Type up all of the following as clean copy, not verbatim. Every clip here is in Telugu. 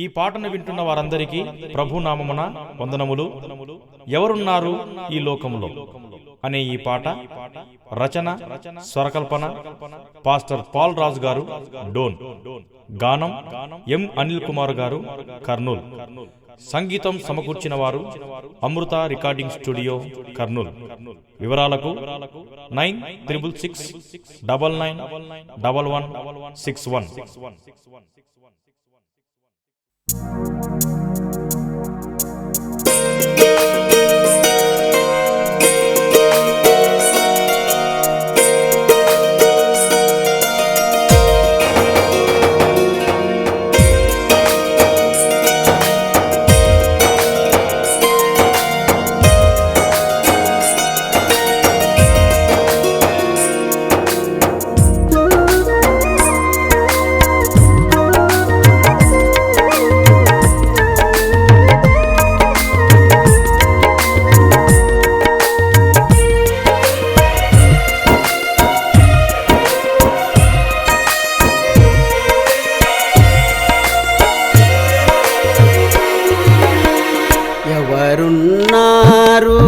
ఈ పాటను వింటున్న వారందరికీ ప్రభునామమున వందనములు. ఎవరున్నారు ఈ లోకములో అనే ఈ పాట రచన స్వరకల్పన పాస్టర్ పాల్ రాజు గారు డోన్, గానం ఎం అనిల్ కుమార్ గారు కర్నూల్, సంగీతం సమకూర్చిన వారు అమృత రికార్డింగ్ స్టూడియో కర్నూల్. వివరాలకు 9666991161. ఎవరున్నారు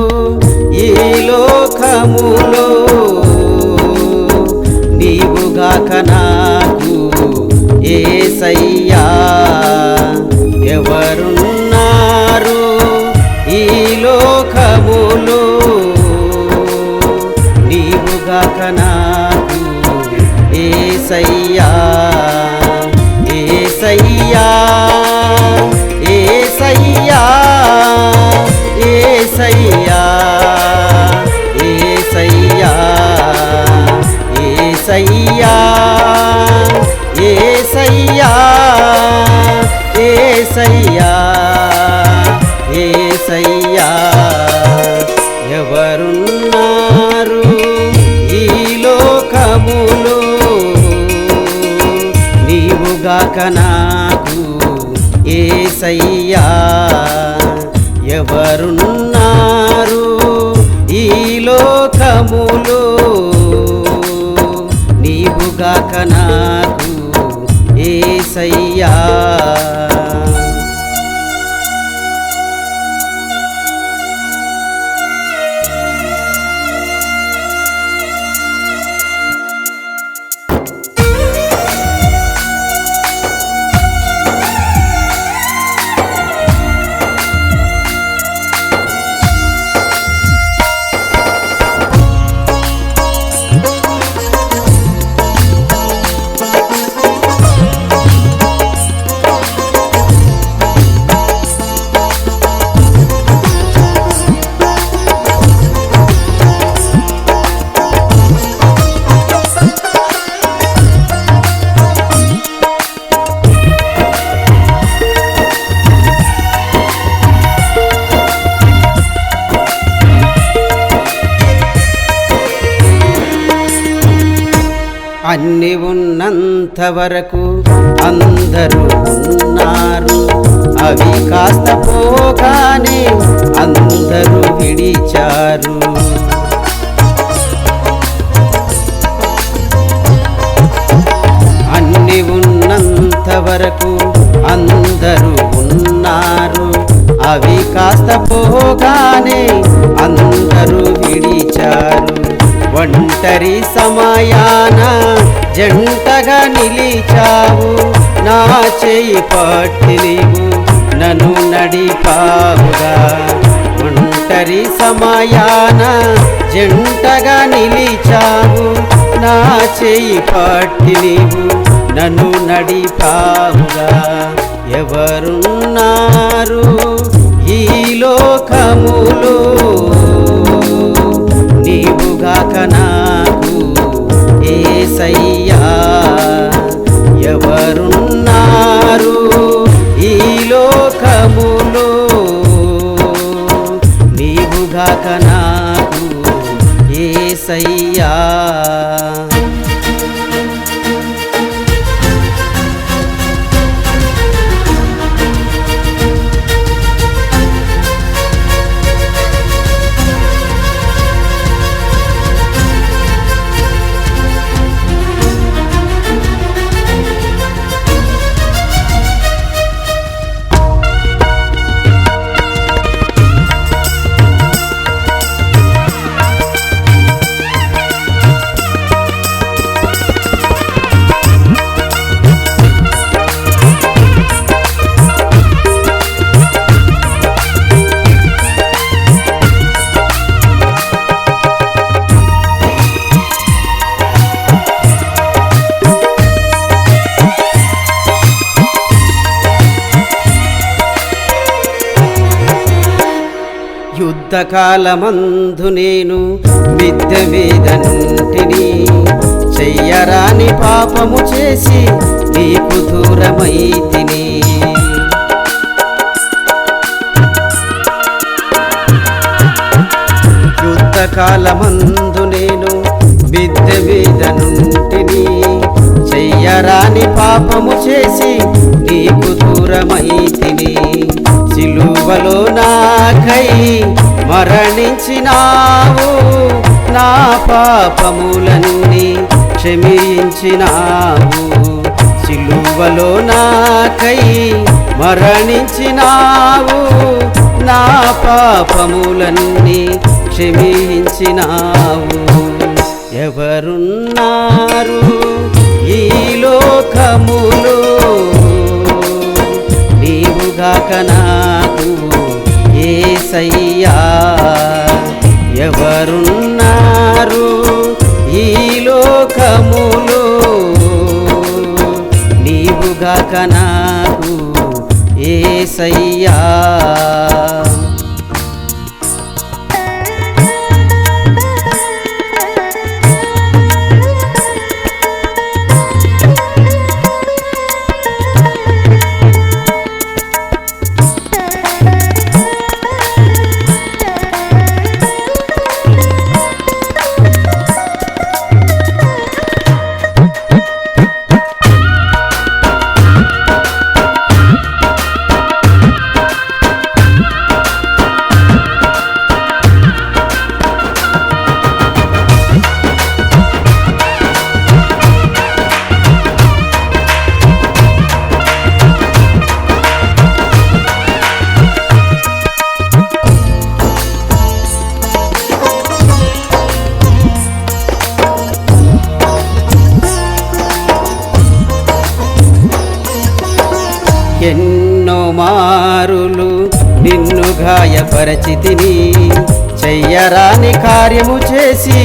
ఈ లోకములో నీవుగాక నాకు యేసయ్యా? ఎవరున్నారు ఈ లోకములో నీవుగాక నాకు యేసయ్యా? యేసయ్యా యేసయ్యా యేసయ్యా యేసయ్యా యేసయ్యా యేసయ్యా యేసయ్యా యేసయ్యా. ఎవరున్నారు ఈ లోకములో నీవుగాక నాకు యేసయ్యా? ఎవరున్నారు ఈ లోకములో నీవుగాక నాకు యేసయ్యా? అన్ని ఉన్నంత వరకు అందరూ ఉన్నారు, అవి కాస్త పోగానే అందరూ విడిచారు. అన్ని ఉన్నంత వరకు అందరూ ఉన్నారు, అవి కాస్త పోగానే అందరూ విడిచారు. ఒంటరి సమయాన జంటగా నిలిచావు, నా చేయి పట్టి నీవు నన్ను నడిపావుగా. ఒంటరి సమయాన జంటగా నిలిచావు, నా చేయి పట్టి నీవు నన్ను నడిపావుగా. ఎవరున్నారు ఈ లోకములో నీవుగాక నాకు యేసయ్యా? ఎవరున్నారు ఈ లోకములో నీవుగాక నాకు యేసయ్యా? కాలమందు నేను మిద్దె మీద నుంటిని, చెయ్యరాని పాపము చేసి నీకు దూరమైతిని. కాలమందు నేను మిద్దె మీద నుంటిని, చెయ్యరాని పాపము చేసి నీకు దూరమైతిని. సిలువలో నాకై మరణించినావు, నా పాపములన్నీ క్షమించినావు. సిలువలో నాకై మరణించినావు, నా పాపములన్నీ క్షమించినావు. ఎవరున్నారు ఈ లోకములో నీవుగాక నాకు యేసయ్యా? ఎవరున్నారు ఈ లోకములో నీవుగాక నాకు యేసయ్యా? ఎన్నో మారులు నిన్ను గాయపరచితిని, చెయ్యరాని కార్యము చేసి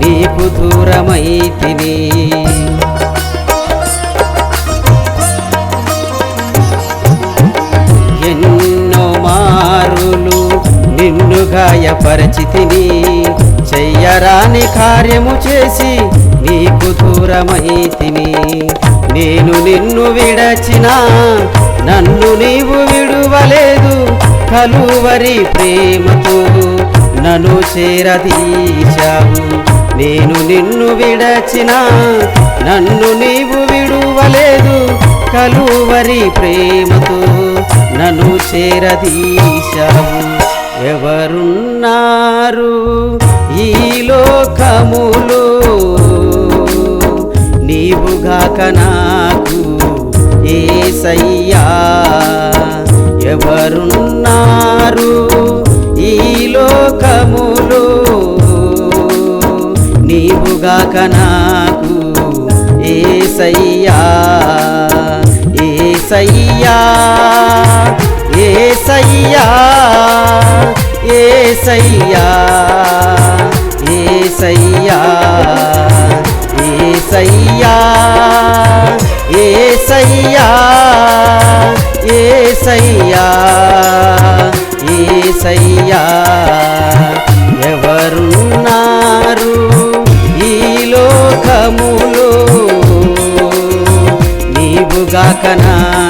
నీకు దూరమైతిని. ఎన్నో మారులు నిన్ను గాయపరచితిని, చెయ్యరాని కార్యము చేసి నీకు దూరమైతిని. నేను నిన్ను విడచినా నన్ను నీవు విడువలేదు, కలువరి ప్రేమతో నన్ను చేరదీశావు. నేను నిన్ను విడచినా నన్ను నీవు విడువలేదు, కలువరి ప్రేమతో నన్ను చేరదీశావు. ఎవరున్నారు ఈ లోకములో నీవుగాక నాకు యేసయ్యా? ఎవరున్నారు ఈ లోకములో నీవుగాక నాకు యేసయ్యా? యేసయ్యా, యేసయ్యా, యేసయ్యా, యేసయ్యా, యేసయ్యా, యేసయ్యా, యేసయ్యా, యేసయ్యా. ఎవరున్నారు ఈ లోకములో నీవుగాక నాకు